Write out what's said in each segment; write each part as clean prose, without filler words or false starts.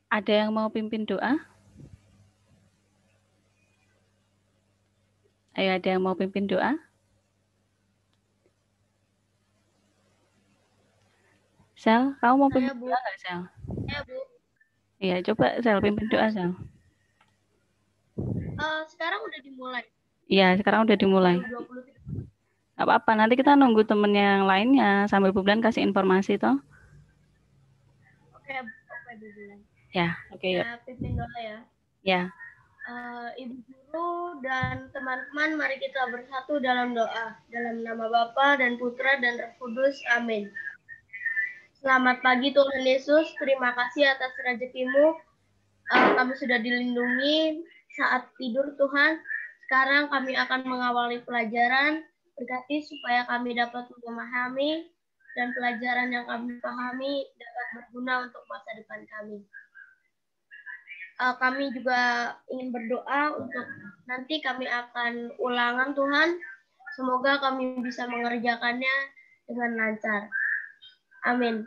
Ada yang mau pimpin doa? Ayo, ada yang mau pimpin doa? Sel, kamu mau pimpin Bu. doa nggak, Sel? Saya, Bu. Iya, coba Sel pimpin doa, Sel. Sekarang udah dimulai. Iya, sekarang udah dimulai. Gak apa-apa, nanti kita nunggu temen yang lainnya sambil Bu Bulan kasih informasi toh. Oke, Bu Bulan. Ya, oke yuk. Nah, pimpin doa ya. Ya. Ibu guru dan teman-teman, mari kita bersatu dalam doa. Dalam nama Bapa dan Putra dan Roh Kudus. Amin. Selamat pagi Tuhan Yesus, terima kasih atas rezekimu. Kami sudah dilindungi saat tidur Tuhan. Sekarang kami akan mengawali pelajaran. Berkati supaya kami dapat memahami dan pelajaran yang kami pahami dapat berguna untuk masa depan kami. Kami juga ingin berdoa untuk nanti kami akan ulangan Tuhan. Semoga kami bisa mengerjakannya dengan lancar. Amin.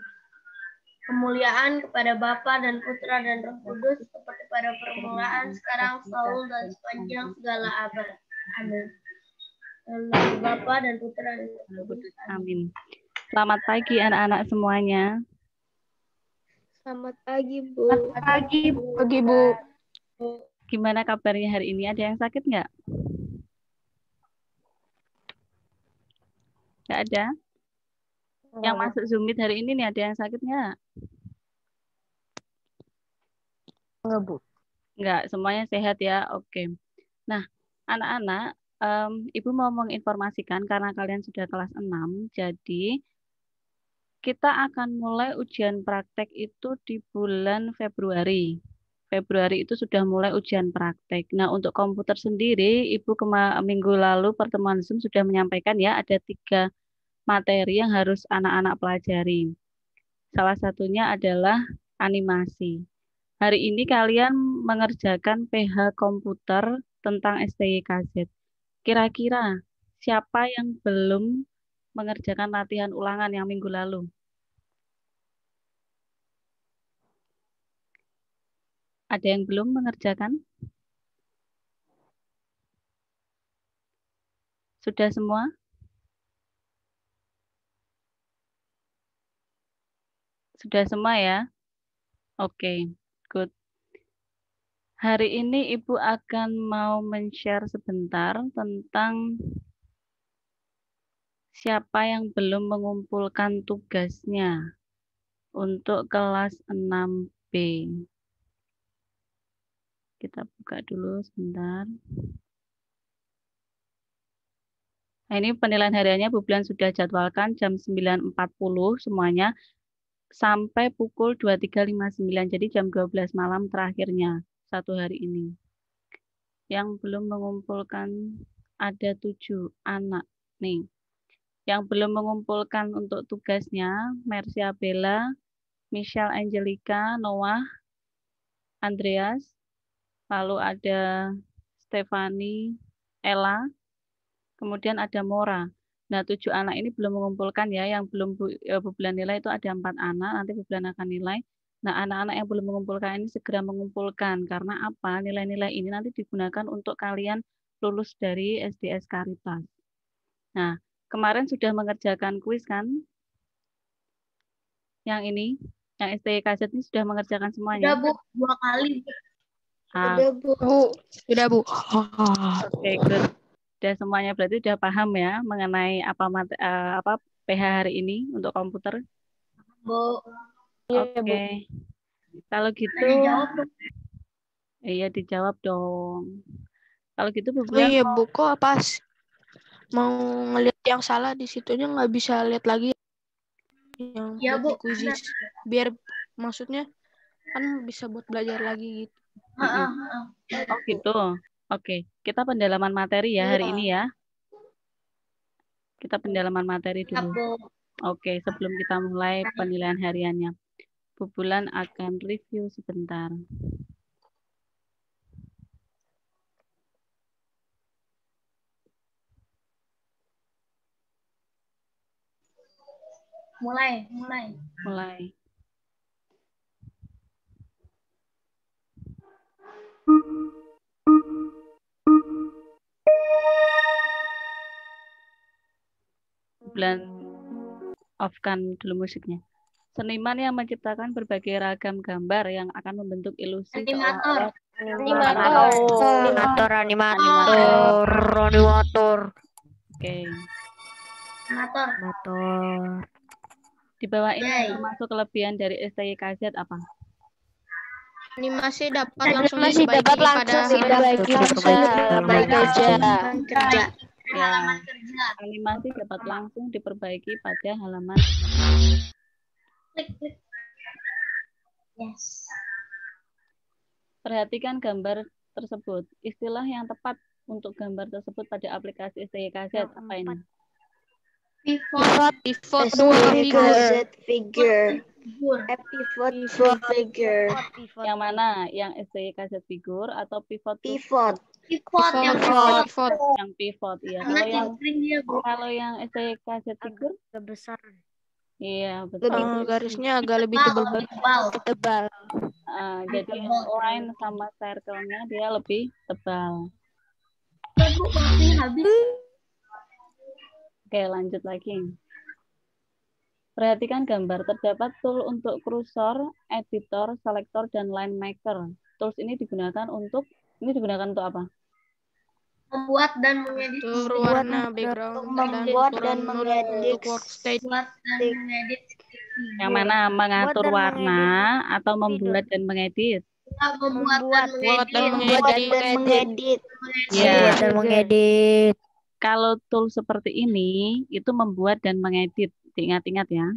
Kemuliaan kepada Bapa dan Putra dan Roh Kudus seperti pada permulaan, sekarang, selalu, dan sepanjang segala abad. Amin. Dalam Bapa dan Putra dan Roh Kudus. Amin. Selamat pagi anak-anak semuanya. Selamat pagi, Bu. Selamat pagi, Bu. Gimana kabarnya hari ini? Ada yang sakit nggak? Nggak ada? Yang masuk Zoom Meet hari ini nih, ada yang sakit nggak? Enggak, Bu. Nggak, semuanya sehat ya? Oke. Nah, anak-anak, Ibu mau menginformasikan karena kalian sudah kelas 6, jadi kita akan mulai ujian praktek itu di bulan Februari. Februari itu sudah mulai ujian praktek. Nah, untuk komputer sendiri, Ibu minggu lalu pertemuan Zoom sudah menyampaikan ya, ada 3 materi yang harus anak-anak pelajari. Salah satunya adalah animasi. Hari ini kalian mengerjakan PH komputer tentang STYKZ. Kira-kira siapa yang belum mengerjakan latihan ulangan yang minggu lalu? Ada yang belum mengerjakan? Sudah semua? Sudah semua ya? Oke, good. Hari ini Ibu akan mau men-share sebentar tentang siapa yang belum mengumpulkan tugasnya untuk kelas 6B. Kita buka dulu sebentar. Nah, ini penilaian hariannya Bu Bulan sudah jadwalkan jam 9.40 semuanya sampai pukul 23.59. Jadi jam 12 malam terakhirnya satu hari ini. Yang belum mengumpulkan ada 7 anak nih. Yang belum mengumpulkan untuk tugasnya Mercia Bella, Michelle Angelica, Noah, Andreas, lalu ada Stefani, Ella, kemudian ada Mora. Nah, 7 anak ini belum mengumpulkan ya, yang belum Bu Bulan nilai itu ada 4 anak, nanti Bu Bulan akan nilai. Nah, anak-anak yang belum mengumpulkan ini segera mengumpulkan, karena apa? Nilai-nilai ini nanti digunakan untuk kalian lulus dari SDS Caritas. Nah, kemarin sudah mengerjakan kuis kan? Yang ini, yang STYKZ ini sudah mengerjakan semuanya? Sudah, Bu, 2 kali. Sudah, Bu. Sudah, Bu. Oke, good. Sudah semuanya berarti sudah paham ya mengenai apa PH hari ini untuk komputer? Bu. Oke. Kalau gitu, Dijawab, Bu. iya dijawab dong. Kalau gitu Bu Oh Bulan iya, Bu. Kok pas mau ngeliat yang salah di situnya nggak bisa lihat lagi yang Ya, buat Bu. di kuisis. Biar maksudnya kan bisa buat belajar lagi gitu. Oh gitu. Oke, kita pendalaman materi ya hari ini ya. Kita pendalaman materi Ya, dulu. Bu. Oke, sebelum kita mulai penilaian hariannya. Bu Bulan akan review sebentar. Mulai. Mulai. Bublan off-kan dulu musiknya. Seniman yang menciptakan berbagai ragam gambar yang akan membentuk ilusi Animator. Animator. Oke. Animator. Di bawah ini Yay. termasuk kelebihan dari STYKZ apa? Animasi dapat langsung diperbaiki pada Kerja. Ya, animasi dapat langsung diperbaiki pada halaman. Klik. Yes. Perhatikan gambar tersebut. Istilah yang tepat untuk gambar tersebut pada aplikasi STYKZ apa ini? Pivot. figure. Figure. Yang mana? Yang STYKZ figur atau pivot? Pivot. Yang pivot, ya. Karena cingkring dia, Bu. Kalau yang STYKZ figur? Kebesaran. Iya, betul. Garisnya agak lebih tebal. Jadi line sama circle-nya dia lebih tebal. Bu, waktunya habis. Oke, lanjut lagi. Perhatikan gambar. Terdapat tool untuk kursor, editor, selektor, dan line maker. Tools ini digunakan untuk apa? Membuat dan mengedit. Warna background dan mengedit workstage. Membuat dan mengedit. Yang mana? Mengatur warna atau membuat dan mengedit? Membuat dan mengedit. Ya. Dan mengedit. Kalau tool seperti ini, itu membuat dan mengedit. Diingat-ingat ya.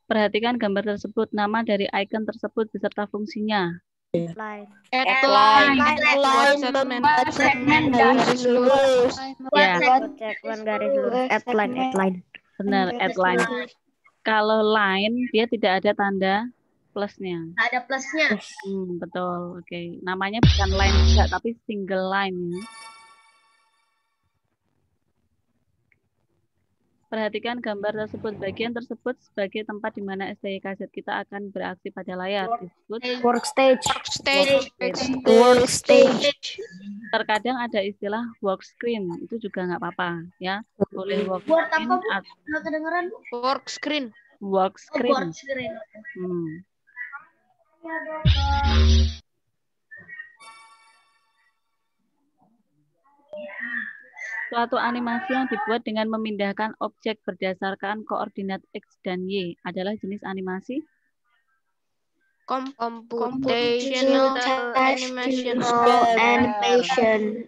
Perhatikan gambar tersebut, nama dari icon tersebut beserta fungsinya. Headline. Membuat segmen garis lurus. Ya, Segmen garis lurus. Headline. benar, outline. Kalau line, dia tidak ada tanda plusnya. Ada plusnya. Betul, oke. Namanya bukan line juga, tapi single line. Ya. Perhatikan gambar tersebut. Bagian tersebut sebagai tempat di mana STYKZ kita akan beraksi pada layar. Disebut Workstage. terkadang ada istilah work screen. Itu juga nggak apa-apa, ya. Boleh work Buat screen apa, Bu? atau Nggak kedengeran, Bu? Work screen. work screen. Board screen. Suatu animasi yang dibuat dengan memindahkan objek berdasarkan koordinat X dan Y adalah jenis animasi Computational Animation.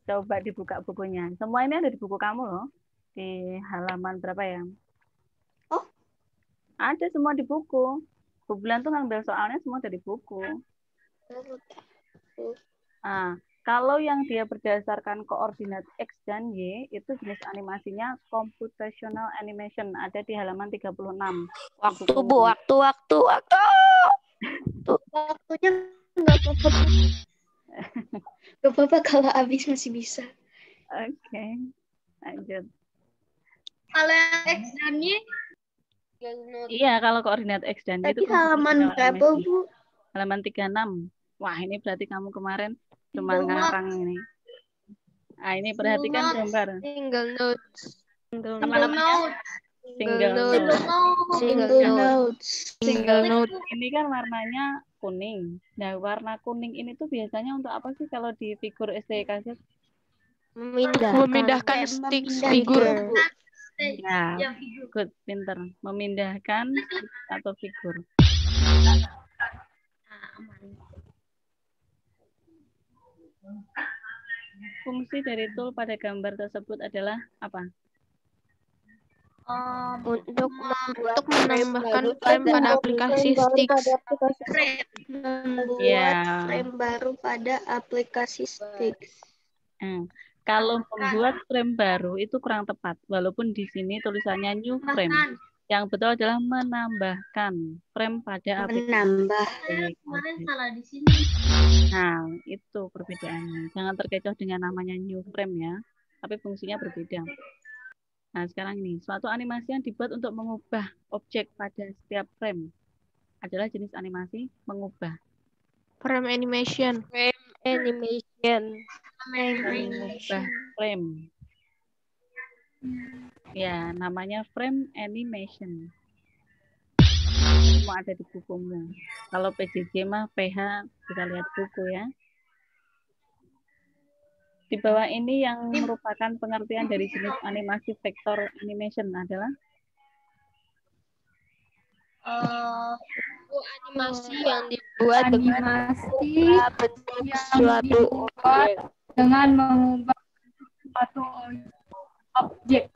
Coba dibuka bukunya. Semua ini ada di buku kamu loh. Di halaman berapa ya? Oh. Ada semua di buku. Bu Bulan tuh ngambil soalnya semua dari buku. Nah, kalau yang dia berdasarkan koordinat X dan Y, itu jenis animasinya computational animation. Ada di halaman 36. Waktu, Bu. Waktu. Waktunya nggak apa-apa. Nggak apa-apa kalau habis masih bisa. Oke, lanjut. Kalau yang X dan Y, Iya, kalau koordinat X dan Y tadi itu halaman computational berapa, animation. Bu? Halaman 36. Wah, ini berarti kamu kemarin cuma ngarang ini. Nah, ini perhatikan gambar. Single notes. Apa namanya? Single note. Ini kan warnanya kuning. Nah, warna kuning ini tuh biasanya untuk apa sih kalau di figur STYKZ? Memindahkan stick figur. Ya, good, pinter. Memindahkan stick atau figur. Fungsi dari tool pada gambar tersebut adalah apa? Untuk menambahkan frame pada aplikasi Stix. Ya. Frame baru pada aplikasi Stix. Kalau membuat frame baru itu kurang tepat, walaupun di sini tulisannya new frame. Yang betul adalah menambahkan frame pada aplikasi. Menambah. Kemarin salah di sini. Nah, itu perbedaannya. Jangan terkecoh dengan namanya new frame ya, tapi fungsinya berbeda. Nah, sekarang ini, suatu animasi yang dibuat untuk mengubah objek pada setiap frame adalah jenis animasi mengubah. Frame animation. Mengubah frame. Ya, namanya frame animation. Semua ada di bukumu. Kalau PJJ mah PH bisa lihat buku ya. Di bawah ini yang merupakan pengertian dari jenis animasi vektor animation adalah Animasi yang dibuat Animasi bentuk yang suatu dibuat dengan mengubah suatu objek.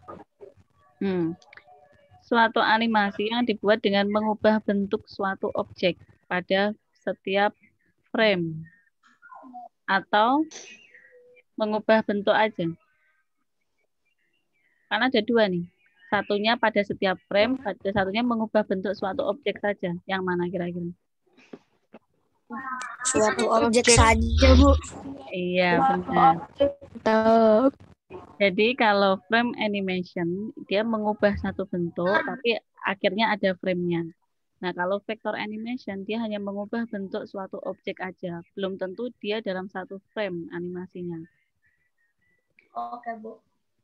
Suatu animasi yang dibuat dengan mengubah bentuk suatu objek pada setiap frame atau mengubah bentuk aja. Karena ada dua nih. Satunya pada setiap frame, satunya mengubah bentuk suatu objek saja. Yang mana kira-kira? Suatu objek saja, Bu. Iya, benar. Jadi kalau frame animation, dia mengubah satu bentuk, tapi akhirnya ada frame-nya. Nah, kalau vector animation, dia hanya mengubah bentuk suatu objek aja. Belum tentu dia dalam satu frame animasinya. Oke, Bu.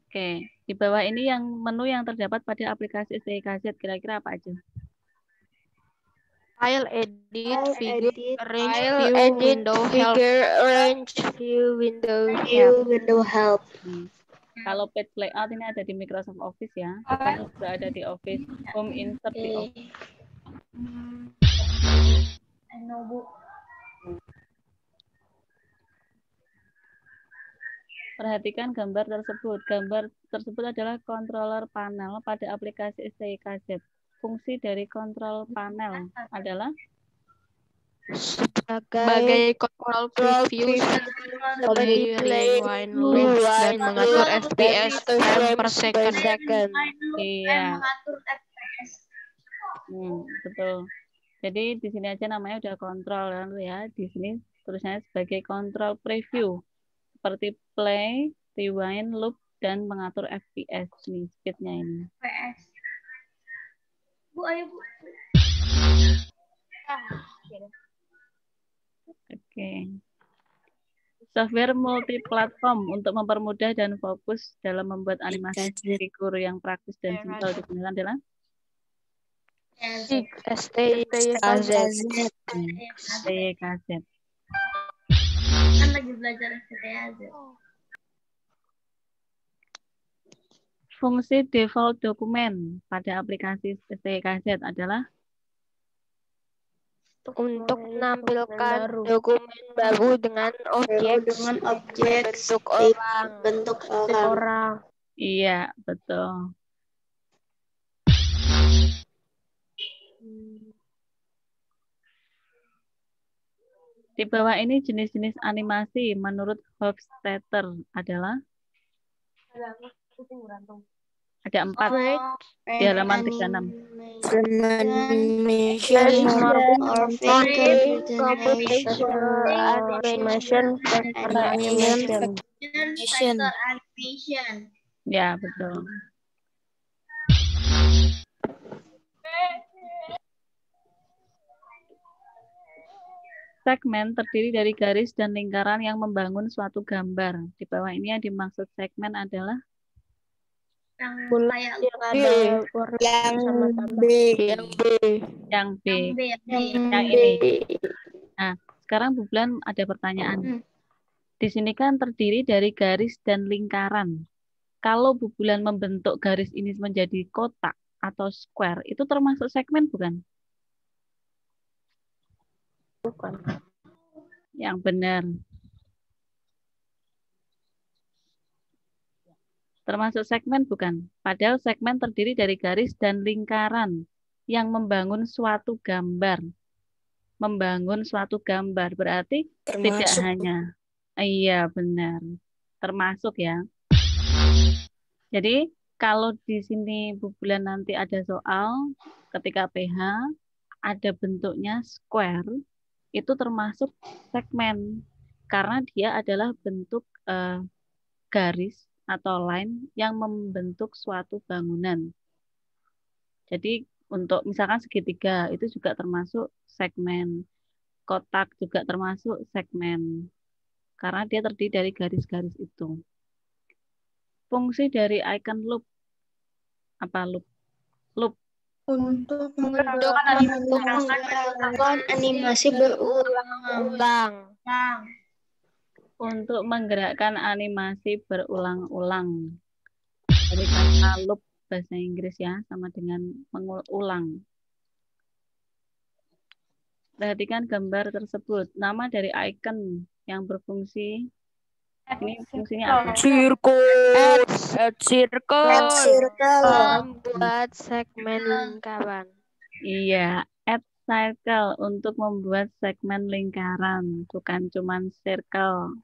Oke, di bawah ini yang menu yang terdapat pada aplikasi STIKZ kira-kira apa aja? File, edit, figure, arrange, view, window, help. Window help. Kalau page layout ini ada di Microsoft Office ya. Kita juga ada di Office Home, insert di Office. Bu. Perhatikan gambar tersebut. Gambar tersebut adalah controller panel pada aplikasi STIKZ. Fungsi dari control panel adalah sebagai control preview, rewind loop, dan mengatur FPS frame per second. Iya, Mengatur FPS. betul. Jadi di sini aja namanya udah kontrol ya. Di sini tulisannya sebagai control preview. Seperti play, rewind, loop, dan mengatur FPS nih, speednya ini. FPS. Bu, ayo Bu. Oke. Software multiplatform untuk mempermudah dan fokus dalam membuat animasi figur yang praktis dan simpel digunakan adalah STIKZ. STIKZ. Kan lagi belajar STIKZ. Fungsi default dokumen pada aplikasi STIKZ adalah untuk menampilkan dokumen baru dengan objek bentuk orang. Iya, betul. Di bawah ini jenis-jenis animasi menurut Hofstadter adalah ada 4 di halaman 36. Animation. Ya, betul. Segmen terdiri dari garis dan lingkaran yang membangun suatu gambar. Di bawah ini yang dimaksud segmen adalah Yang ini. Nah, sekarang Bu Bulan ada pertanyaan. Di sini kan terdiri dari garis dan lingkaran. Kalau Bu Bulan membentuk garis ini menjadi kotak atau square, itu termasuk segmen bukan? Bukan. Yang benar. Termasuk segmen bukan? Padahal segmen terdiri dari garis dan lingkaran yang membangun suatu gambar. Membangun suatu gambar berarti tidak hanya. Iya, benar. Termasuk ya. Jadi kalau di sini Bu Bulan nanti ada soal ketika PH ada bentuknya square, itu termasuk segmen karena dia adalah bentuk garis atau line yang membentuk suatu bangunan. Jadi untuk misalkan segitiga itu juga termasuk segmen, kotak juga termasuk segmen. karena dia terdiri dari garis-garis itu. Fungsi dari icon loop apa loop? Loop Untuk menggerakkan animasi berulang-ulang. untuk menggerakkan animasi berulang-ulang. Dari kata loop bahasa Inggris ya, sama dengan mengulang. Perhatikan gambar tersebut. Nama dari icon yang berfungsi, ini fungsinya apa? Circle. Membuat segmen lingkaran. Iya, add circle untuk membuat segmen lingkaran, bukan cuman circle.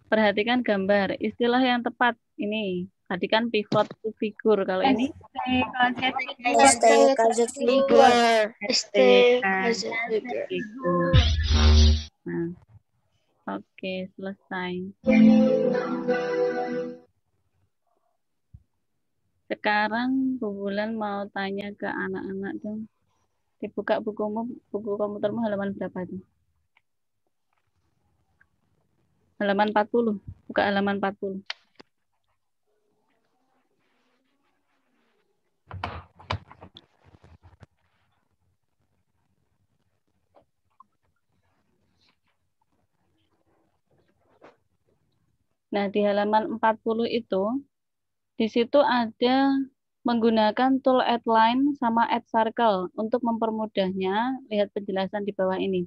Perhatikan gambar, istilah yang tepat ini. Tadi kan pivot to figure, kalau ini STKZ figure. figure. Nah, oke, selesai. Sekarang Bu Bulan mau tanya ke anak-anak dong. Dibuka bukumu, buku komputermu halaman berapa itu? Halaman 40. Buka halaman 40. Nah, di halaman 40 itu, di situ ada menggunakan tool add line sama add circle. Untuk mempermudahnya, lihat penjelasan di bawah ini.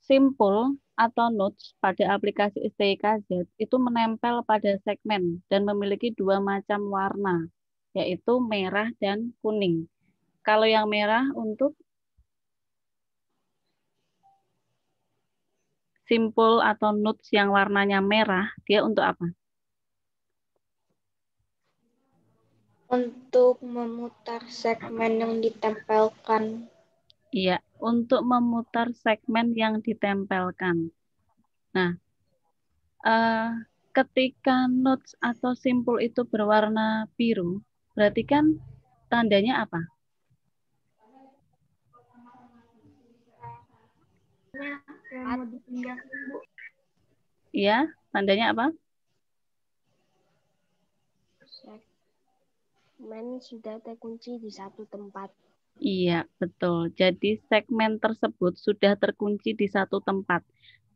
Simpul atau nodes pada aplikasi STIKZ itu menempel pada segmen dan memiliki dua macam warna, yaitu merah dan kuning. Kalau yang merah untuk simpul atau nodes yang warnanya merah, dia untuk apa? Untuk memutar segmen yang ditempelkan. Iya, untuk memutar segmen yang ditempelkan. Nah, ketika nodes atau simpul itu berwarna biru, berarti kan tandanya apa? Iya, tandanya apa? Segmen sudah terkunci di satu tempat. Iya, betul. Jadi segmen tersebut sudah terkunci di satu tempat.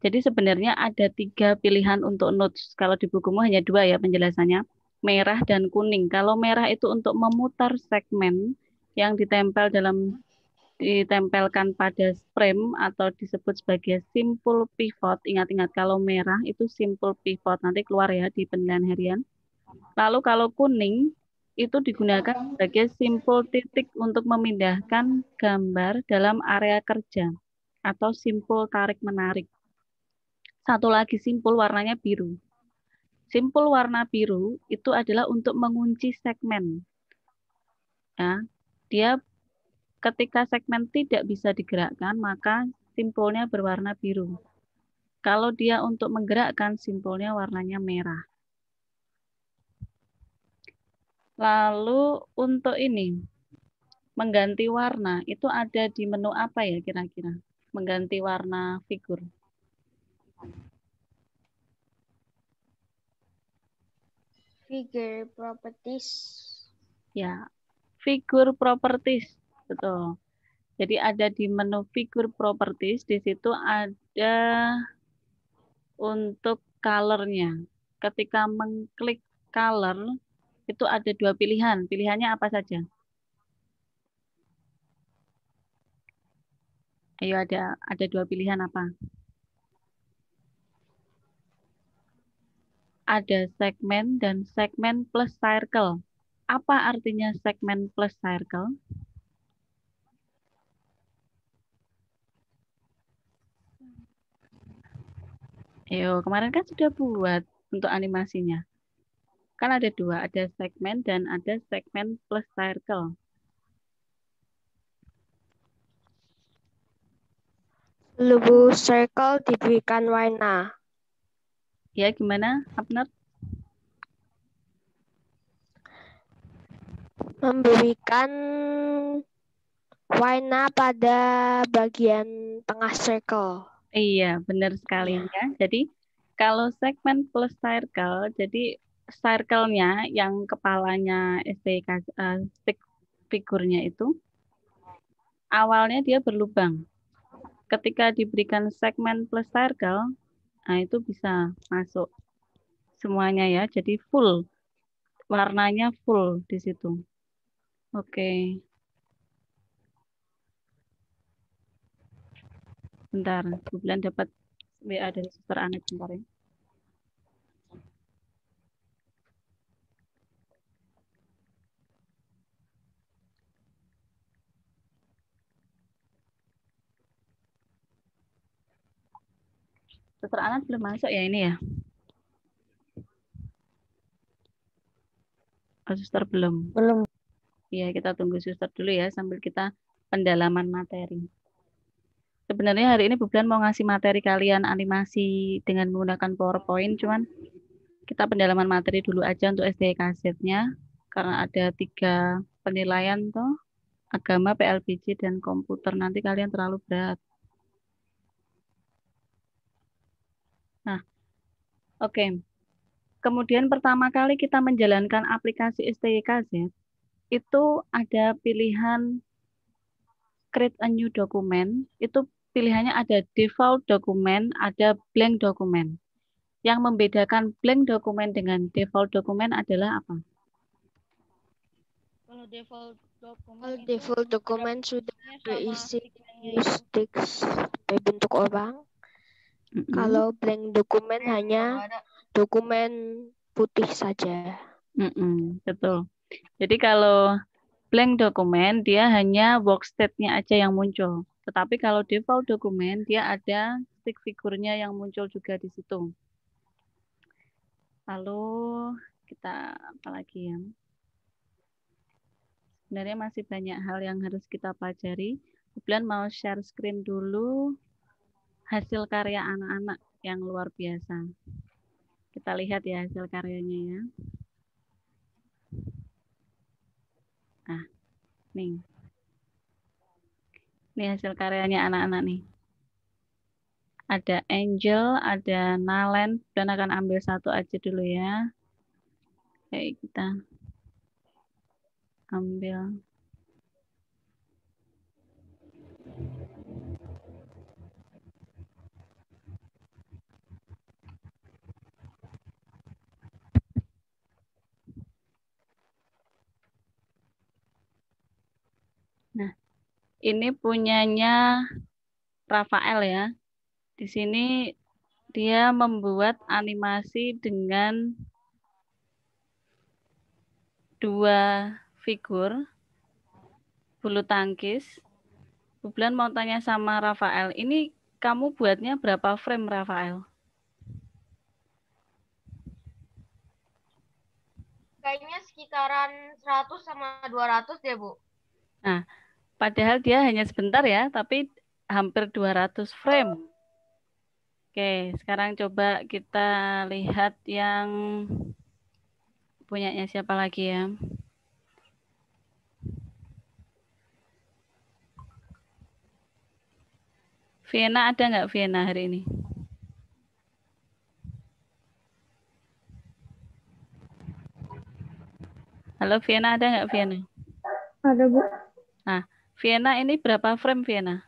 Jadi sebenarnya ada 3 pilihan untuk nodes. Kalau di bukumu hanya 2 ya penjelasannya. Merah dan kuning. Kalau merah itu untuk memutar segmen yang ditempelkan pada frame atau disebut sebagai simple pivot. Ingat-ingat kalau merah itu simple pivot. Nanti keluar ya di penilaian harian. Lalu kalau kuning itu digunakan sebagai simpul titik untuk memindahkan gambar dalam area kerja atau simpul tarik-menarik. Satu lagi simpul warnanya biru. Simpul warna biru itu adalah untuk mengunci segmen. Ya, dia ketika segmen tidak bisa digerakkan, maka simpulnya berwarna biru. Kalau dia untuk menggerakkan, simpulnya warnanya merah. Lalu untuk ini, mengganti warna, itu ada di menu apa ya kira-kira? Mengganti warna figur. Figure properties. Ya, figur properties, betul. Jadi ada di menu figur properties, di situ ada untuk color-nya. Ketika mengklik color, itu ada 2 pilihan. Pilihannya apa saja? Ayo ada 2 pilihan apa? Ada segmen dan segmen plus circle. Apa artinya segmen plus circle? Ayo, kemarin kan sudah buat untuk animasinya. Kan ada 2, ada segmen dan ada segmen plus circle. Lubu circle diberikan warna. Ya, gimana, Abner? Memberikan warna pada bagian tengah circle. Iya, benar sekali Iya. ya. Jadi kalau segmen plus circle, jadi circle-nya yang kepalanya stick figurnya itu awalnya dia berlubang. Ketika diberikan segmen plus circle, nah itu bisa masuk semuanya ya. Jadi full, warnanya full di situ. Oke. Bentar, kebetulan dapat WA dari Suster Anet bentar ya. Suster Anet belum masuk ya ini ya? Oh, Suster belum. Belum. Iya, kita tunggu Suster dulu ya sambil kita pendalaman materi. Sebenarnya hari ini Bu Blan mau ngasih materi kalian animasi dengan menggunakan PowerPoint, cuman kita pendalaman materi dulu aja untuk SD kasetnya karena ada 3 penilaian toh, agama, PLBJ, dan komputer. Nanti kalian terlalu berat. Nah, oke. Kemudian pertama kali kita menjalankan aplikasi STYKZ, itu ada pilihan create a new document, itu pilihannya ada default document, ada blank document. Yang membedakan blank document dengan default document adalah apa? Kalau default Dokumen sudah berisi teks berbentuk orang. Kalau blank dokumen hanya dokumen putih saja. Betul. Jadi kalau blank dokumen dia hanya work state-nya aja yang muncul. Tetapi kalau default dokumen dia ada stick figurnya yang muncul juga di situ. Lalu kita apa lagi ya? Sebenarnya masih banyak hal yang harus kita pelajari. Kemudian mau share screen dulu hasil karya anak-anak yang luar biasa. Kita lihat ya hasil karyanya ya. Nah, nih. Ini hasil karyanya anak-anak nih. Ada Angel, ada Nalen, dan akan ambil satu aja dulu ya. Kayak kita ambil. Nah, ini punyanya Rafael ya. Di sini dia membuat animasi dengan 2 figur bulu tangkis. Bu Blan mau tanya sama Rafael, ini kamu buatnya berapa frame Rafael? Kayaknya sekitaran 100 sama 200 deh, Bu. Nah, padahal dia hanya sebentar ya, tapi hampir 200 frame. Oke, sekarang coba kita lihat yang punyanya siapa lagi ya. Vienna ada nggak Vienna hari ini? Halo Vienna, ada nggak Vienna? Ada, Bu. Nah, Vienna ini berapa frame Vienna?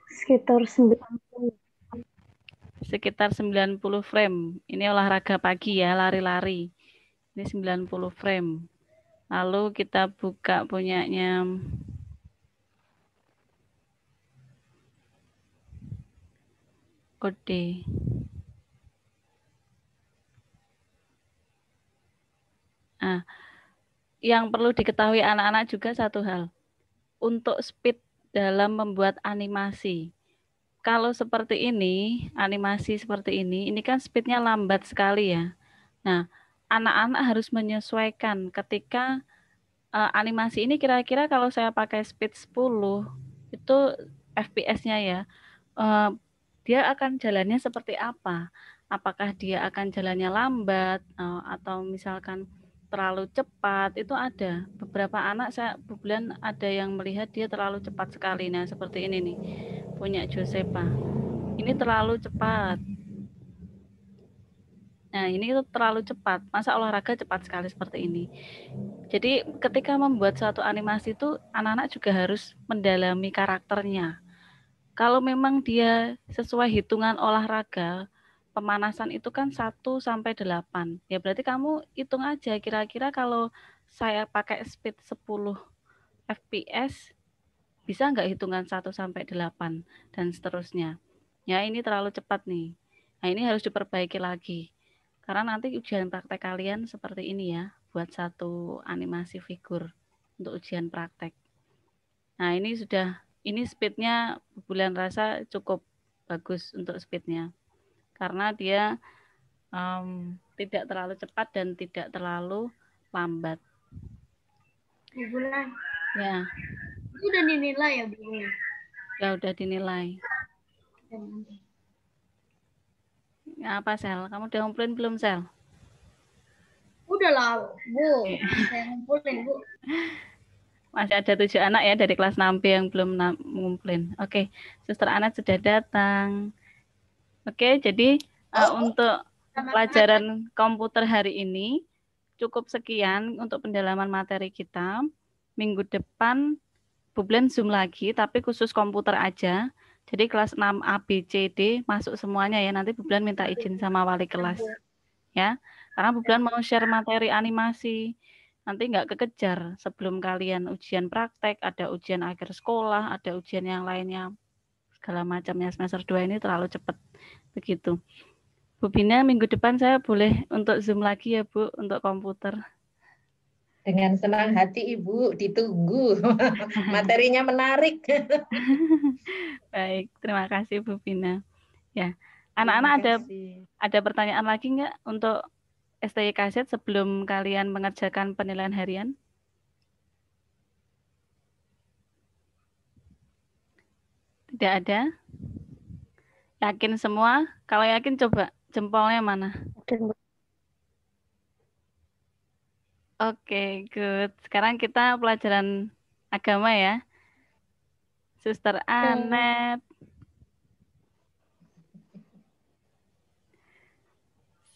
Sekitar 90. Sekitar 90 frame. Ini olahraga pagi ya, lari-lari. Ini 90 frame. Lalu kita buka punyanya Ode. Nah, yang perlu diketahui anak-anak juga satu hal. Untuk speed dalam membuat animasi. Kalau seperti ini, animasi seperti ini kan speednya lambat sekali ya. Nah, anak-anak harus menyesuaikan ketika animasi ini kira-kira kalau saya pakai speed 10, itu FPS-nya ya, dia akan jalannya seperti apa? Apakah dia akan jalannya lambat, atau misalkan terlalu cepat, itu ada. Beberapa anak Bu Bulan ada yang melihat dia terlalu cepat sekali. Nah, seperti ini nih, punya Josepa. Ini terlalu cepat. Nah, ini itu terlalu cepat. Masa olahraga cepat sekali seperti ini. Jadi ketika membuat suatu animasi itu anak-anak juga harus mendalami karakternya. Kalau memang dia sesuai hitungan olahraga, pemanasan itu kan 1 sampai 8. Ya berarti kamu hitung aja kira-kira kalau saya pakai speed 10 fps bisa nggak hitungan 1 sampai 8 dan seterusnya. Ya ini terlalu cepat nih. Nah ini harus diperbaiki lagi. Karena nanti ujian praktek kalian seperti ini ya, buat satu animasi figur untuk ujian praktek. Nah ini speednya Bu Bulan rasa cukup bagus untuk speednya. Karena dia tidak terlalu cepat dan tidak terlalu lambat. Bu Bulan. Ya. Itu udah dinilai ya, Bu? Ya udah dinilai. Ya, apa Sel? Kamu udah ngumpulin belum Sel? Udah lah, Bu. Saya ngumpulin, Bu. Masih ada 7 anak ya dari kelas 6B yang belum ngumpulin. Oke, Suster Anak sudah datang. Oke, jadi untuk pelajaran komputer hari ini cukup sekian untuk pendalaman materi kita. Minggu depan Bu Bulan Zoom lagi, tapi khusus komputer aja. Jadi kelas 6 A, B, C, D masuk semuanya ya. Nanti Bu Bulan minta izin sama wali kelas. Ya, karena Bu Bulan mau share materi animasi. Nanti nggak kekejar sebelum kalian ujian praktek, ada ujian akhir sekolah, ada ujian yang lainnya. Segala macamnya semester 2 ini terlalu cepat. Begitu. Bu Bina, minggu depan saya boleh untuk Zoom lagi ya Bu, untuk komputer. Dengan senang hati Ibu, ditunggu. Materinya menarik. Baik, terima kasih Bu Bina. Ya, anak-anak ada pertanyaan lagi nggak untuk STY Kaset sebelum kalian mengerjakan penilaian harian? Tidak ada? Yakin semua? Kalau yakin coba jempolnya mana? Oke, good. Sekarang kita pelajaran agama ya. Suster Anet.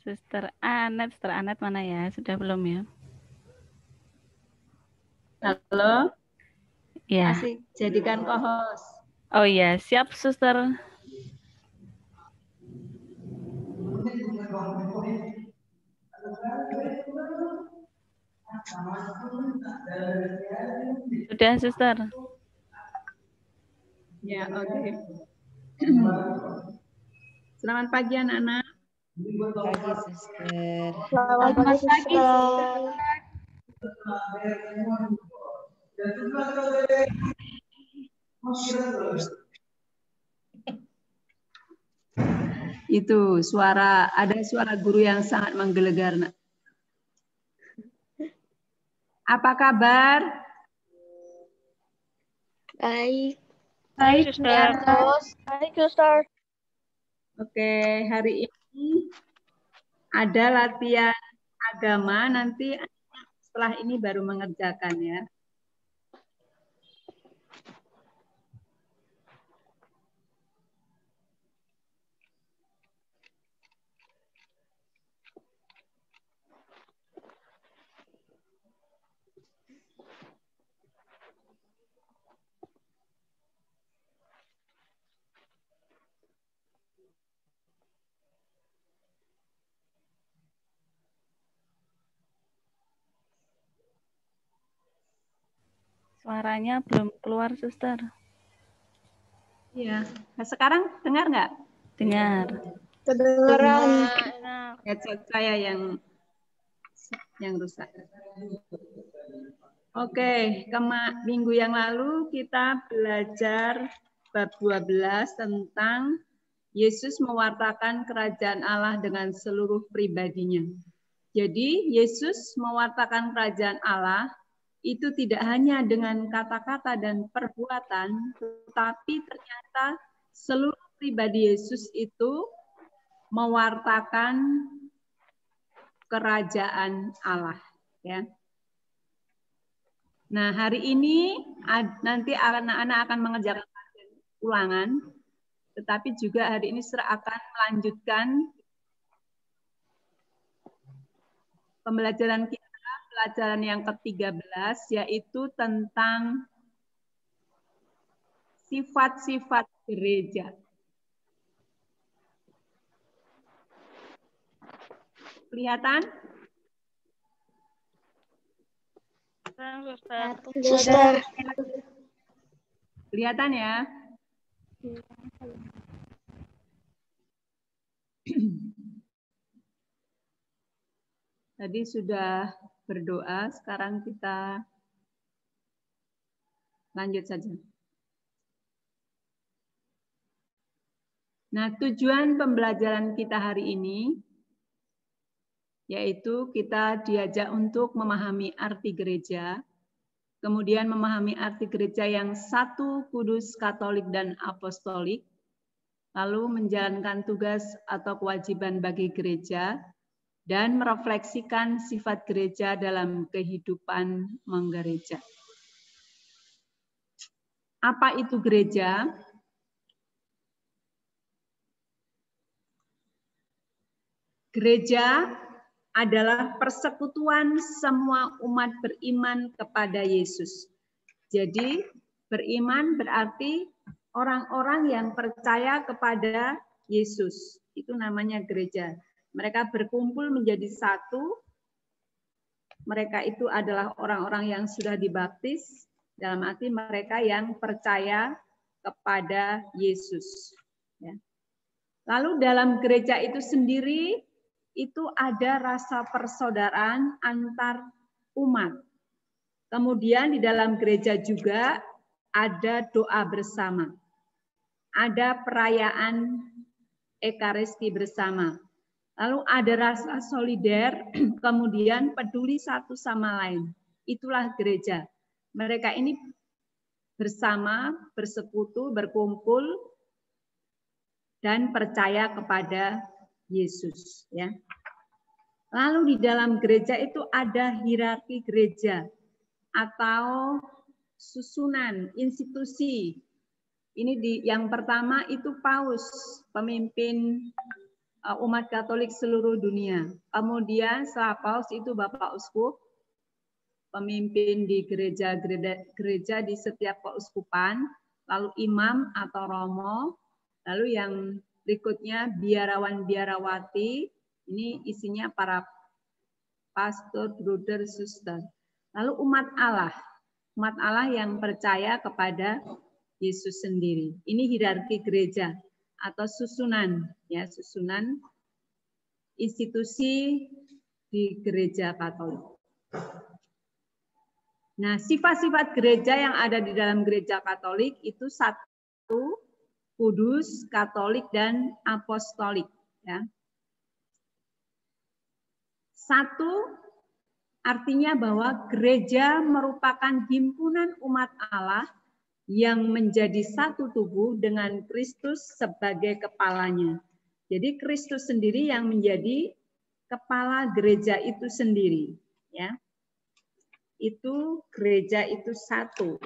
Suster Anet mana ya? Sudah belum ya? Halo? Ya. Masih jadikan co-host. Oh iya, siap Suster. Sudah, Suster. Ya, oke. Selamat pagi anak-anak. Pagi, Suster. Selamat pagi, Suster. Itu ada suara guru yang sangat menggelegar. Nak. Apa kabar? Baik. Baik, Suster. Baik, Suster. Oke, hari ini ada latihan agama, nanti setelah ini baru mengerjakan ya. Suaranya belum keluar, Suster. Iya. Nah, sekarang dengar nggak? Dengar. Kedengeran. Headset saya yang rusak. Oke, minggu yang lalu kita belajar bab 12 tentang Yesus mewartakan kerajaan Allah dengan seluruh pribadinya. Jadi Yesus mewartakan kerajaan Allah itu tidak hanya dengan kata-kata dan perbuatan, tetapi ternyata seluruh pribadi Yesus itu mewartakan kerajaan Allah. Ya. Nah, hari ini nanti anak-anak akan mengerjakan ulangan, tetapi juga hari ini akan melanjutkan pembelajaran kita, pelajaran yang ke-13, yaitu tentang sifat-sifat gereja. Kelihatan? Suster. Kelihatan ya? Tadi sudah berdoa, sekarang kita lanjut saja. Nah, tujuan pembelajaran kita hari ini yaitu kita diajak untuk memahami arti gereja, kemudian memahami arti gereja yang satu, kudus, katolik, dan apostolik, lalu menjalankan tugas atau kewajiban bagi gereja, dan merefleksikan sifat gereja dalam kehidupan menggereja. Apa itu gereja? Gereja adalah persekutuan semua umat beriman kepada Yesus. Jadi beriman berarti orang-orang yang percaya kepada Yesus. Itu namanya gereja. Mereka berkumpul menjadi satu. Mereka itu adalah orang-orang yang sudah dibaptis, dalam arti mereka yang percaya kepada Yesus. Lalu dalam gereja itu sendiri, itu ada rasa persaudaraan antar umat. Kemudian di dalam gereja juga ada doa bersama. Ada perayaan Ekaristi bersama. Lalu ada rasa solider, kemudian peduli satu sama lain. Itulah gereja. Mereka ini bersama, bersekutu, berkumpul, dan percaya kepada Yesus. Ya. Lalu di dalam gereja itu ada hierarki gereja atau susunan institusi. Ini yang pertama itu Paus, pemimpin umat Katolik seluruh dunia. Kemudian setelah Paus itu Bapak Uskup, pemimpin di gereja di setiap keuskupan, lalu imam atau romo, lalu yang berikutnya biarawan-biarawati, ini isinya para pastor, bruder, suster. Lalu umat Allah yang percaya kepada Yesus sendiri. Ini hierarki gereja atau susunan, ya, susunan institusi di gereja Katolik. Nah, sifat-sifat gereja yang ada di dalam gereja Katolik itu satu, kudus, katolik, dan apostolik. Ya. Satu, artinya bahwa gereja merupakan himpunan umat Allah yang menjadi satu tubuh dengan Kristus sebagai kepalanya. Jadi Kristus sendiri yang menjadi kepala gereja itu sendiri. Ya. Itu gereja itu satu.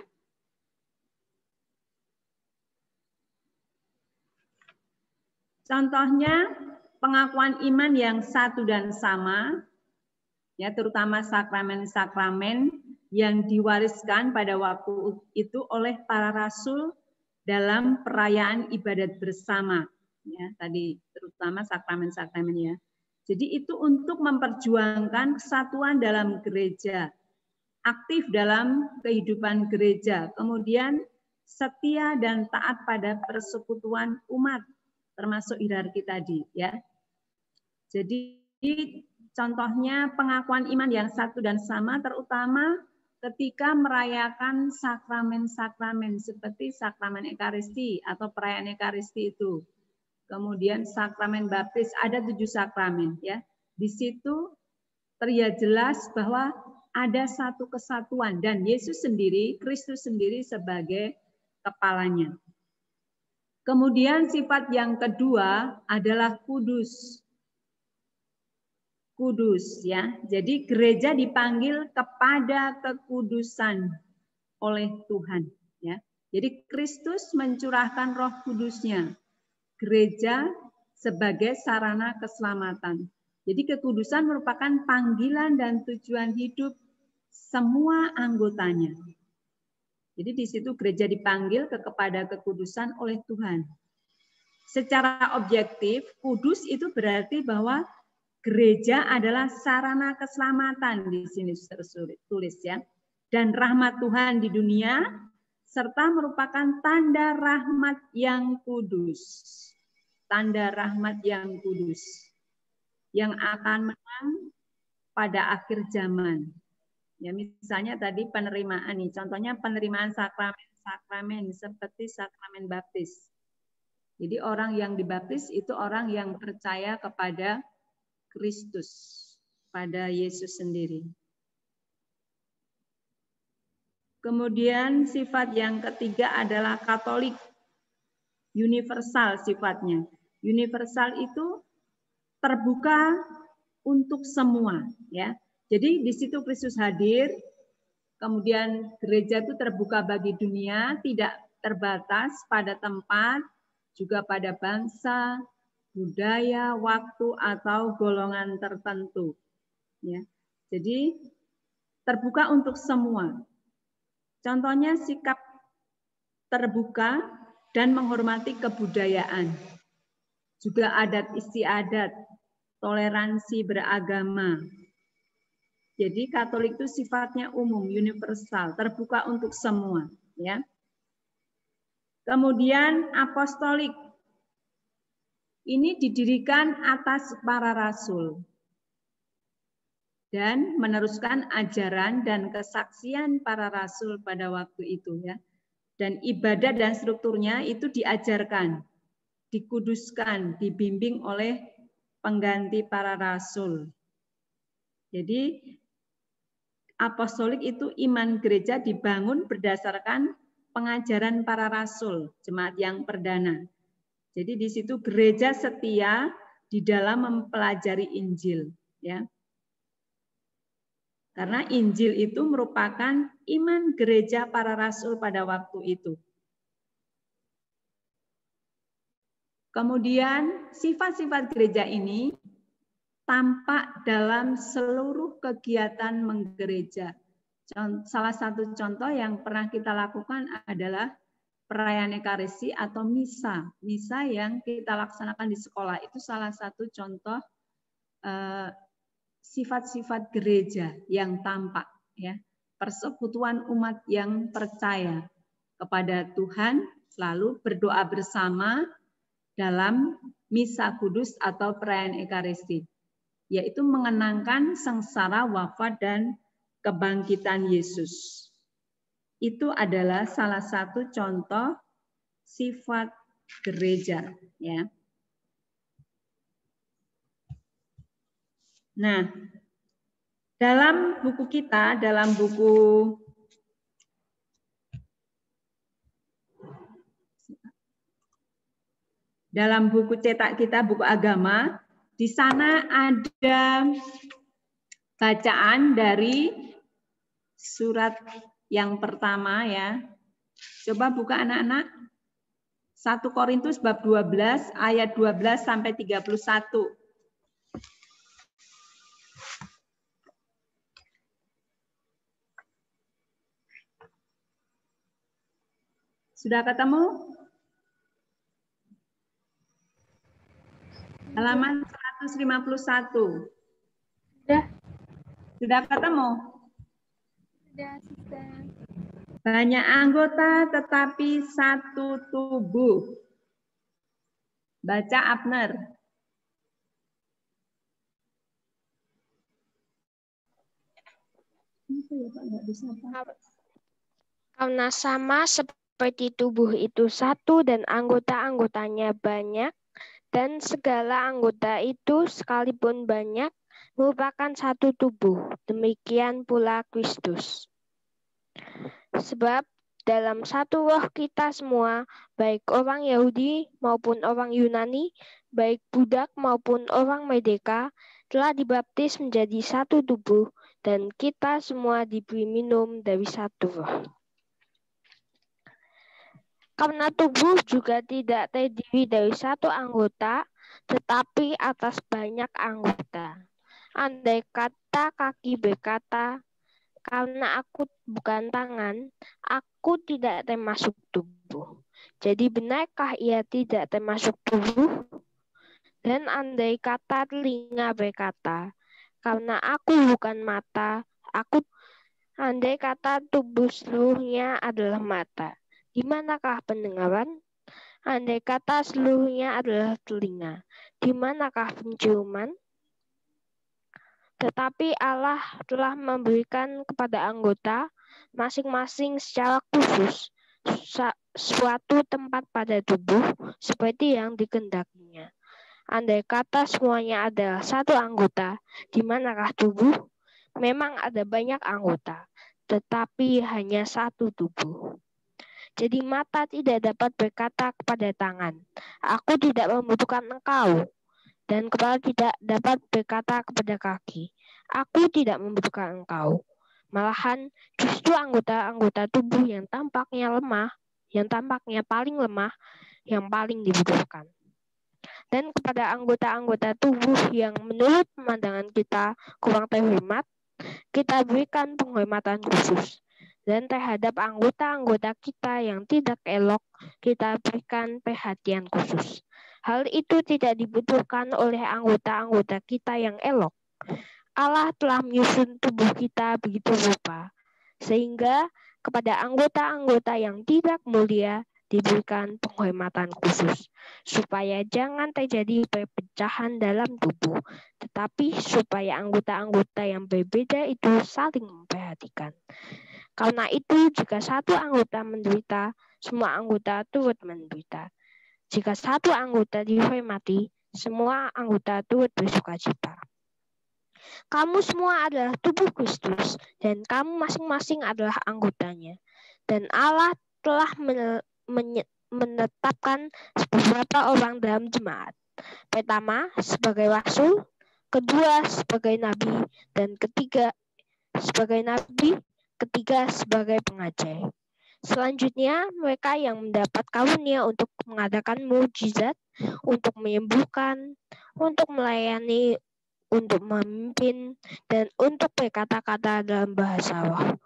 Contohnya pengakuan iman yang satu dan sama, ya, terutama sakramen-sakramen yang diwariskan pada waktu itu oleh para rasul dalam perayaan ibadat bersama, ya, tadi terutama sakramen-sakramen, ya. Jadi itu untuk memperjuangkan kesatuan dalam gereja, aktif dalam kehidupan gereja, kemudian setia dan taat pada persekutuan umat, termasuk hierarki tadi, ya. Jadi contohnya pengakuan iman yang satu dan sama terutama ketika merayakan sakramen-sakramen seperti sakramen Ekaristi atau perayaan Ekaristi itu. Kemudian sakramen baptis, ada 7 sakramen, ya. Di situ terlihat jelas bahwa ada satu kesatuan dan Yesus sendiri, Kristus sendiri sebagai kepalanya. Kemudian sifat yang kedua adalah kudus. kudus ya. Jadi gereja dipanggil kepada kekudusan oleh Tuhan ya. Jadi Kristus mencurahkan Roh Kudus-Nya. Gereja sebagai sarana keselamatan. Jadi kekudusan merupakan panggilan dan tujuan hidup semua anggotanya. Jadi di situ gereja dipanggil kepada kekudusan oleh Tuhan. Secara objektif, kudus itu berarti bahwa gereja adalah sarana keselamatan di sini tertulis ya. Dan rahmat Tuhan di dunia serta merupakan tanda rahmat yang kudus. Tanda rahmat yang kudus yang akan menang pada akhir zaman. Ya, misalnya tadi penerimaan nih, contohnya penerimaan sakramen seperti sakramen baptis. Jadi orang yang dibaptis itu orang yang percaya kepada Kristus, pada Yesus sendiri. Kemudian sifat yang ketiga adalah Katolik. Universal sifatnya. Universal itu terbuka untuk semua, ya. Jadi di situ Kristus hadir, kemudian gereja itu terbuka bagi dunia, tidak terbatas pada tempat, juga pada bangsa, budaya, waktu atau golongan tertentu. Ya. Jadi terbuka untuk semua. Contohnya sikap terbuka dan menghormati kebudayaan. Juga adat istiadat, toleransi beragama. Jadi Katolik itu sifatnya umum, universal, terbuka untuk semua. Ya. Kemudian apostolik. Ini didirikan atas para rasul dan meneruskan ajaran dan kesaksian para rasul pada waktu itu ya. Dan ibadah dan strukturnya itu diajarkan, dikuduskan, dibimbing oleh pengganti para rasul. Jadi apostolik itu iman gereja dibangun berdasarkan pengajaran para rasul, jemaat yang perdana. Jadi di situ gereja setia di dalam mempelajari Injil, ya. Karena Injil itu merupakan iman gereja para rasul pada waktu itu. Kemudian sifat-sifat gereja ini tampak dalam seluruh kegiatan menggereja. Salah satu contoh yang pernah kita lakukan adalah perayaan Ekaristi atau misa. Misa yang kita laksanakan di sekolah itu salah satu contoh sifat-sifat gereja yang tampak, ya. Persekutuan umat yang percaya kepada Tuhan, lalu berdoa bersama dalam misa kudus atau perayaan Ekaristi, yaitu mengenangkan sengsara, wafat, dan kebangkitan Yesus. Itu adalah salah satu contoh sifat gereja, ya. Nah, dalam buku kita, dalam buku cetak kita, buku agama, di sana ada bacaan dari surat yang pertama ya. Coba buka anak-anak. 1 Korintus bab 12 ayat 12 sampai 31. Sudah ketemu? Halaman 151. Sudah ketemu? Banyak anggota tetapi satu tubuh. Baca Abner. Karena sama seperti tubuh itu satu dan anggota-anggotanya banyak, dan segala anggota itu sekalipun banyak merupakan satu tubuh. Demikian pula Kristus. Sebab dalam satu roh kita semua, baik orang Yahudi maupun orang Yunani, baik budak maupun orang merdeka, telah dibaptis menjadi satu tubuh, dan kita semua diberi minum dari satu roh. Karena tubuh juga tidak terdiri dari satu anggota, tetapi atas banyak anggota. Andai kata kaki berkata, karena aku bukan tangan, aku tidak termasuk tubuh. Jadi benarkah ia tidak termasuk tubuh? Dan andai kata telinga berkata, karena aku bukan mata, andai kata tubuh seluruhnya adalah mata, di manakah pendengaran? Andai kata seluruhnya adalah telinga, di manakah penciuman? Tetapi Allah telah memberikan kepada anggota masing-masing secara khusus suatu tempat pada tubuh seperti yang dikehendakinya. Andai kata semuanya adalah satu anggota, di manakah tubuh? Memang ada banyak anggota, tetapi hanya satu tubuh. Jadi mata tidak dapat berkata kepada tangan, aku tidak membutuhkan engkau. Dan kepala tidak dapat berkata kepada kaki, aku tidak membutuhkan engkau. Malahan justru anggota-anggota tubuh yang tampaknya lemah, yang tampaknya paling lemah, yang paling dibutuhkan. Dan kepada anggota-anggota tubuh yang menurut pemandangan kita kurang terhormat, kita berikan penghormatan khusus. Dan terhadap anggota-anggota kita yang tidak elok, kita berikan perhatian khusus. Hal itu tidak dibutuhkan oleh anggota-anggota kita yang elok. Allah telah menyusun tubuh kita begitu rupa, sehingga kepada anggota-anggota yang tidak mulia diberikan penghormatan khusus, supaya jangan terjadi perpecahan dalam tubuh, tetapi supaya anggota-anggota yang berbeda itu saling memperhatikan. Karena itu, jika satu anggota menderita, semua anggota turut menderita. Jika satu anggota dihormati, semua anggota turut bersukacita. Kamu semua adalah tubuh Kristus, dan kamu masing-masing adalah anggotanya. Dan Allah telah menetapkan beberapa orang dalam jemaat. Pertama, sebagai rasul, kedua, sebagai nabi, dan ketiga, sebagai pengajar. Selanjutnya, mereka yang mendapat karunia untuk mengadakan mukjizat, untuk menyembuhkan, untuk melayani, untuk memimpin, dan untuk berkata-kata dalam bahasa roh.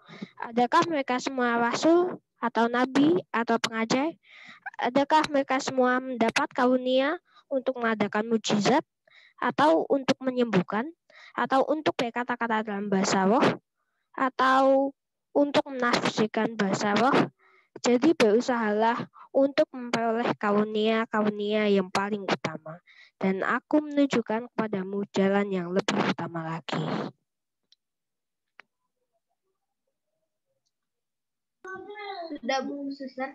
Adakah mereka semua rasul, atau nabi, atau pengajar? Adakah mereka semua mendapat karunia untuk mengadakan mukjizat, atau untuk menyembuhkan, atau untuk berkata-kata dalam bahasa roh, atau untuk menafsirkan bahasa roh? Jadi berusahalah untuk memperoleh karunia-karunia yang paling utama. Dan aku menunjukkan kepadamu jalan yang lebih utama lagi. Sudah Bu, Suster.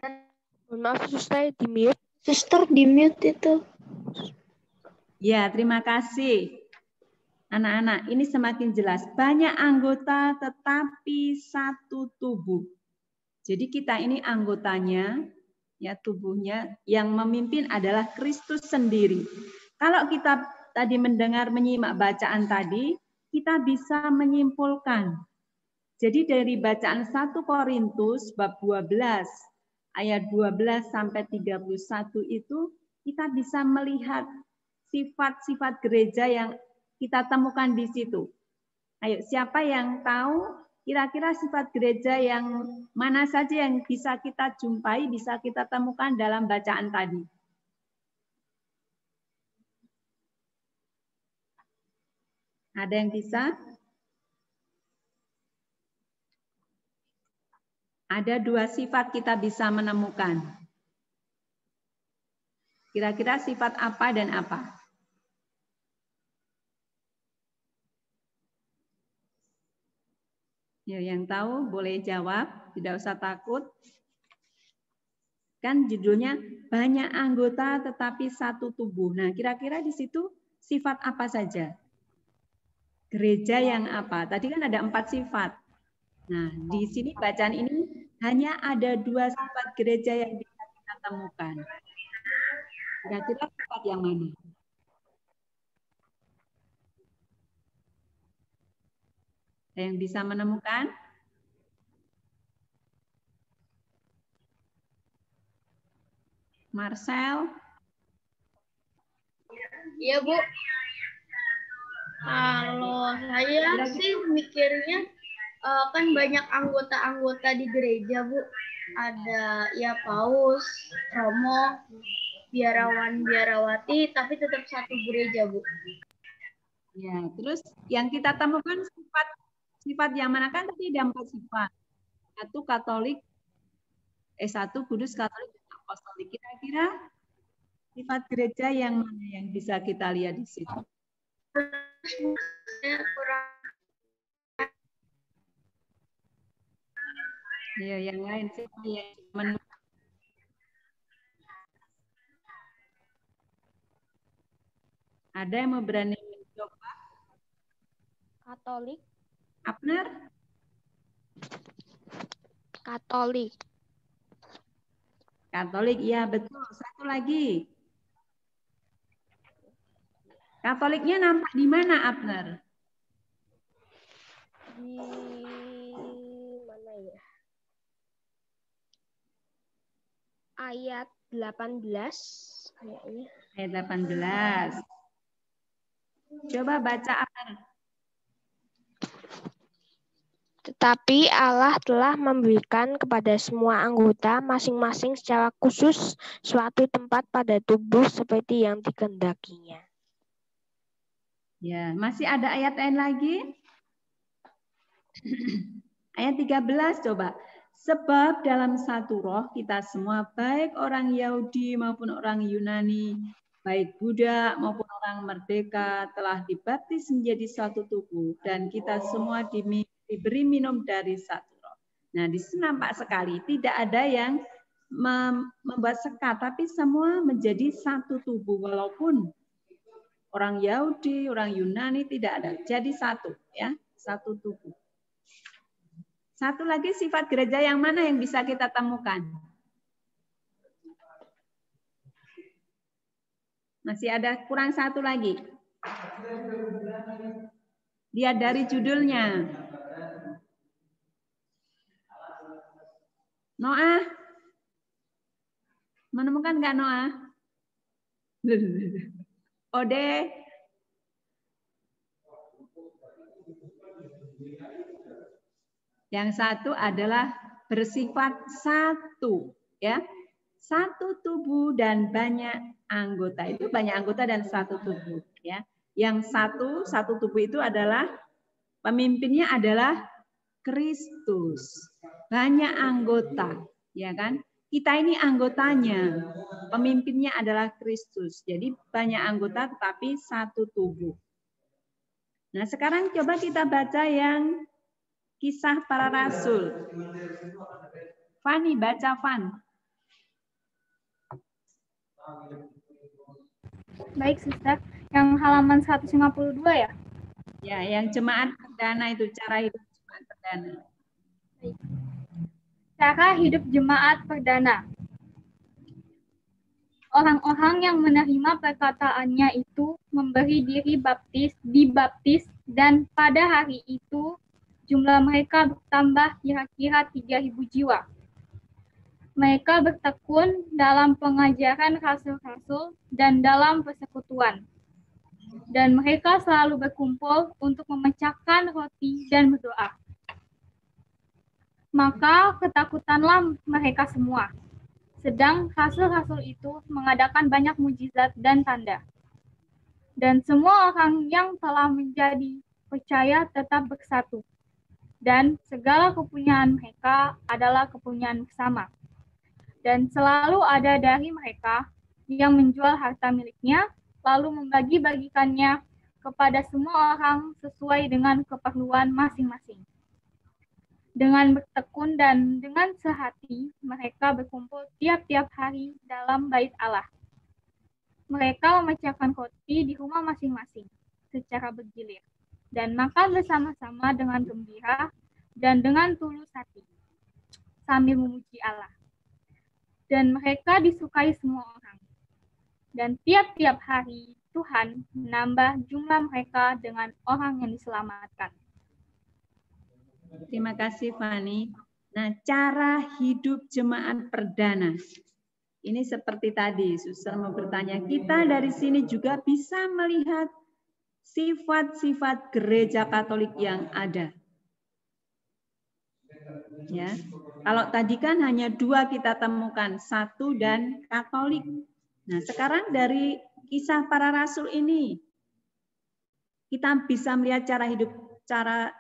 Maaf, Suster, di-mute. Suster di mute itu. Ya, terima kasih. Anak-anak, ini semakin jelas. Banyak anggota tetapi satu tubuh. Jadi kita ini anggotanya, ya tubuhnya, yang memimpin adalah Kristus sendiri. Kalau kita tadi menyimak bacaan tadi, kita bisa menyimpulkan. Jadi dari bacaan 1 Korintus bab 12 ayat 12 sampai 31 itu kita bisa melihat sifat-sifat gereja yang kita temukan di situ. Ayo, siapa yang tahu kira-kira sifat gereja yang mana saja yang bisa kita jumpai, bisa kita temukan dalam bacaan tadi? Ada yang bisa? Ada 2 sifat kita bisa menemukan. Kira-kira sifat apa dan apa? Ya, yang tahu boleh jawab, tidak usah takut. Kan judulnya banyak anggota tetapi satu tubuh. Nah, kira-kira di situ sifat apa saja? Gereja yang apa? Tadi kan ada 4 sifat. Nah, di sini bacaan ini hanya ada 2 sifat gereja yang bisa kita temukan. Kira-kira sifat yang mana? Ada yang bisa menemukan? Marcel? Iya, Bu. Kalau saya sih mikirnya kan banyak anggota-anggota di gereja, Bu. Ada ya paus, romo, biarawan, biarawati, tapi tetap satu gereja, Bu. Ya, terus yang kita temukan sifat yang mana, kan tadi ada 4 sifat. Satu kudus, katolik, dan apostolik. Kira-kira sifat gereja yang mana yang bisa kita lihat di situ? Saya kurang. Ya, yang lain sih yang ada yang mau berani mencoba? Katolik. Abner? Katolik. Katolik, iya betul. Satu lagi. Katoliknya nampak di mana, Abner? Di mana ya? Ayat 18 kayaknya. Ayat 18. Coba baca, Abner. Tetapi Allah telah memberikan kepada semua anggota masing-masing secara khusus suatu tempat pada tubuh seperti yang dikehendakinya. Ya, masih ada ayat lain lagi? Ayat 13 coba. Sebab dalam satu roh kita semua, baik orang Yahudi maupun orang Yunani, baik budak maupun orang merdeka, telah dibaptis menjadi satu tubuh, dan kita semua diberi minum dari satu roh. Nah, di sini nampak sekali tidak ada yang membuat sekat, tapi semua menjadi satu tubuh, walaupun orang Yahudi, orang Yunani tidak ada, jadi satu, ya, satu tubuh. Satu lagi sifat gereja yang mana yang bisa kita temukan? Masih ada kurang satu lagi. Lihat dari judulnya. Noah. Menemukan nggak Noah? Ode. Yang satu adalah bersifat satu, ya. Satu tubuh dan banyak anggota. Itu banyak anggota dan satu tubuh, ya. Yang satu tubuh itu adalah pemimpinnya adalah Kristus. Banyak anggota, ya kan? Kita ini anggotanya. Pemimpinnya adalah Kristus. Jadi banyak anggota tetapi satu tubuh. Nah, sekarang coba kita baca yang Kisah Para Rasul. Fani, baca Fan. Baik, Sister. Yang halaman 152 ya? Ya, yang jemaat perdana itu, cara hidup jemaat perdana. Cara hidup jemaat perdana. Orang-orang yang menerima perkataannya itu memberi diri dibaptis, dan pada hari itu jumlah mereka bertambah kira-kira 3.000 jiwa. Mereka bertekun dalam pengajaran rasul-rasul dan dalam persekutuan. Dan mereka selalu berkumpul untuk memecahkan roti dan berdoa. Maka ketakutanlah mereka semua. Sedang rasul-rasul itu mengadakan banyak mujizat dan tanda. Dan semua orang yang telah menjadi percaya tetap bersatu. Dan segala kepunyaan mereka adalah kepunyaan bersama. Dan selalu ada dari mereka yang menjual harta miliknya, lalu membagi-bagikannya kepada semua orang sesuai dengan keperluan masing-masing. Dengan bertekun dan dengan sehati, mereka berkumpul tiap-tiap hari dalam bait Allah. Mereka memecahkan roti di rumah masing-masing secara bergilir, dan makan bersama-sama dengan gembira dan dengan tulus hati, sambil memuji Allah. Dan mereka disukai semua orang. Dan tiap-tiap hari Tuhan menambah jumlah mereka dengan orang yang diselamatkan. Terima kasih Fani. Nah, cara hidup jemaat perdana. Ini seperti tadi, Suster mau bertanya, kita dari sini juga bisa melihat sifat-sifat gereja Katolik yang ada. Ya, kalau tadi kan hanya 2 kita temukan, 1 dan Katolik. Nah, sekarang dari kisah para rasul ini kita bisa melihat cara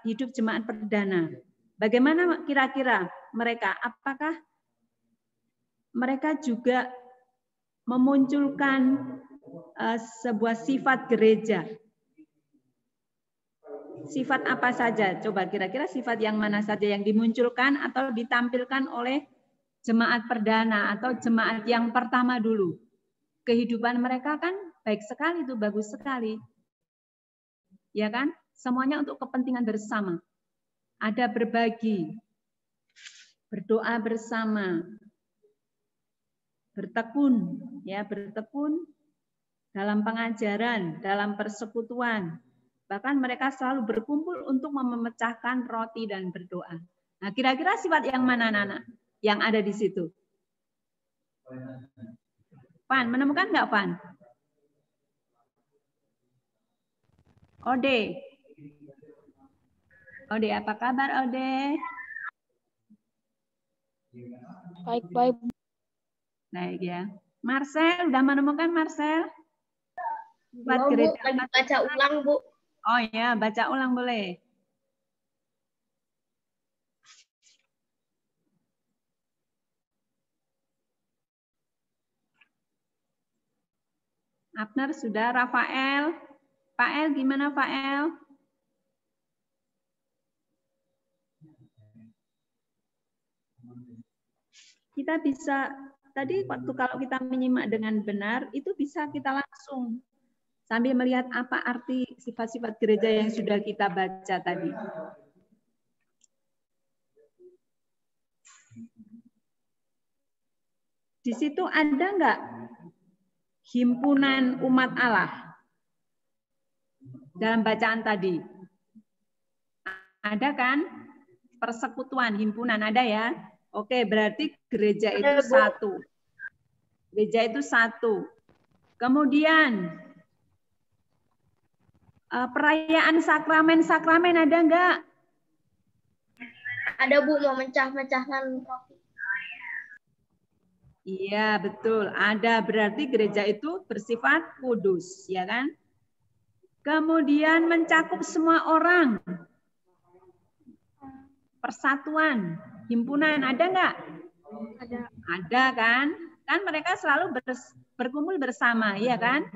hidup jemaat perdana. Bagaimana kira-kira mereka? Apakah mereka juga memunculkan sebuah sifat gereja? Sifat apa saja? Coba kira-kira sifat yang mana saja yang dimunculkan atau ditampilkan oleh jemaat perdana atau jemaat yang pertama dulu? Kehidupan mereka kan baik sekali, itu bagus sekali. Ya kan? Semuanya untuk kepentingan bersama. Ada berbagi, berdoa bersama, bertekun, ya, bertekun dalam pengajaran, dalam persekutuan. Bahkan mereka selalu berkumpul untuk memecahkan roti dan berdoa. Nah, kira-kira sifat yang mana, anak-anak, yang ada di situ? Pan, menemukan nggak, Pan? Ode. Ode, apa kabar, Ode? Baik-baik. Baik ya. Marcel, udah menemukan Marcel? Belum, Bu, lagi baca ulang, Bu. Oh ya, baca ulang boleh. Abner sudah, Rafael. Fael gimana Fael? Kita bisa, tadi waktu kalau kita menyimak dengan benar, itu bisa kita langsung sambil melihat apa arti sifat-sifat gereja yang sudah kita baca tadi. Di situ ada nggak himpunan umat Allah dalam bacaan tadi? Ada kan? Persekutuan, himpunan ada ya? Oke, berarti gereja itu satu. Gereja itu satu. Kemudian perayaan sakramen-sakramen ada nggak? Ada, Bu, mau mecah-mecahkan roti. Iya, betul. Ada, berarti gereja itu bersifat kudus, ya kan? Kemudian mencakup semua orang. Persatuan, himpunan, ada nggak? Ada. Ada kan? Kan mereka selalu berkumpul bersama, ya kan?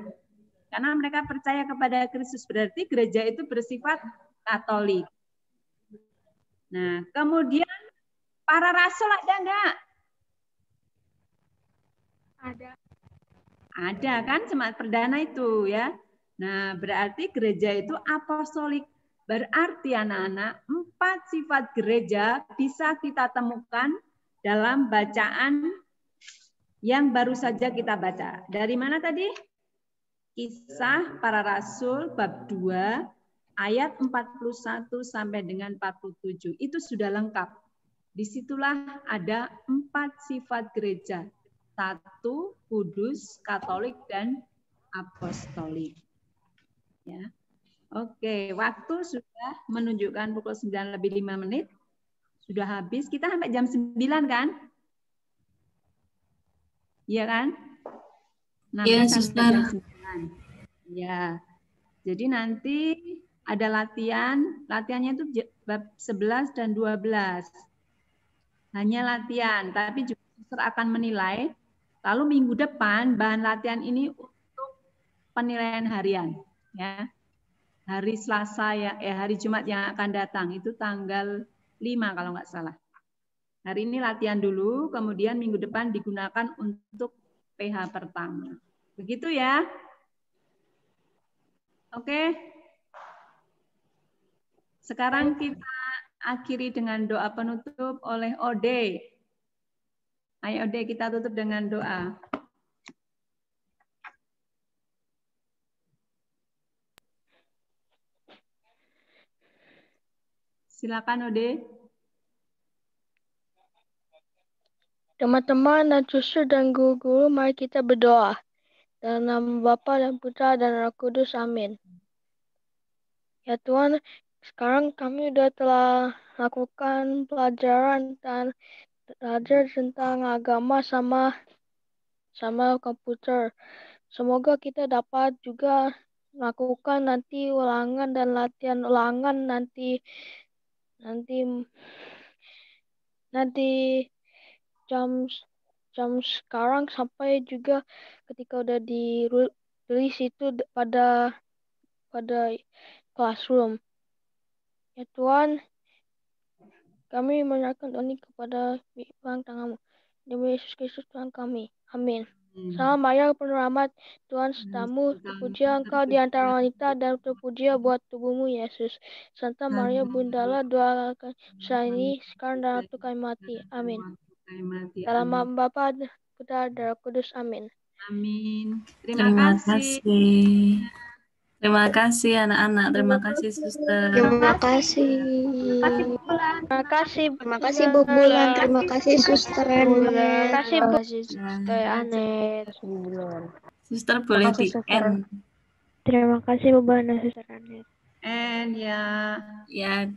Karena mereka percaya kepada Kristus, berarti gereja itu bersifat Katolik. Nah, kemudian para rasul ada nggak? Ada. Ada kan, jemaat perdana itu ya. Nah, berarti gereja itu apostolik. Berarti anak-anak, 4 sifat gereja bisa kita temukan dalam bacaan yang baru saja kita baca. Dari mana tadi? Kisah para Rasul bab 2 ayat 41 sampai dengan 47. Itu sudah lengkap. Disitulah ada 4 sifat gereja. 1, kudus, katolik, dan apostolik. Ya. Oke, waktu sudah menunjukkan pukul 9:05. Sudah habis. Kita sampai jam 9 kan? Iya kan? Iya, Suster. Ya. Jadi nanti ada latihan. Latihannya itu bab 11 dan 12. Hanya latihan, tapi juga Suster akan menilai. Lalu minggu depan bahan latihan ini untuk penilaian harian, ya. Hari Selasa ya, hari Jumat yang akan datang itu tanggal 5 kalau nggak salah. Hari ini latihan dulu, kemudian minggu depan digunakan untuk PH pertama. Begitu ya. Oke. Sekarang kita akhiri dengan doa penutup oleh Ode. Ayo Ode, kita tutup dengan doa. Silakan Ode. Teman-teman dan suster dan guru-guru, mari kita berdoa. Dalam nama Bapa dan Putra dan Roh Kudus, amin. Ya Tuhan, sekarang kami telah lakukan pelajaran dan belajar tentang agama sama komputer. Semoga kita dapat juga melakukan nanti ulangan dan latihan ulangan nanti jam sekarang sampai juga ketika udah dirilis itu pada classroom. Ya Tuhan, kami menyerahkan ini kepada tangan-Mu. Demi Yesus Kristus Tuhan kami. Amin. Salam Maria penuh rahmat, Tuhan sertamu, terpuji engkau di antara wanita dan terpuji buat tubuhmu Yesus. Santa Maria Bunda Allah, doakan saya ini sekarang dan waktu kami mati. Amin. Dalam nama Bapa, Putra dan Roh Kudus. Amin. Amin. Terima kasih. Terima kasih anak-anak. Terima kasih suster. Terima kasih. Terima kasih. Terima kasih Bu Bulan. Terima kasih Suster Terima Anet. kasih Terima kasih Suster Anet. Suster boleh di end. Terima kasih Bu Bulan dan Suster Anet. And ya. Ya.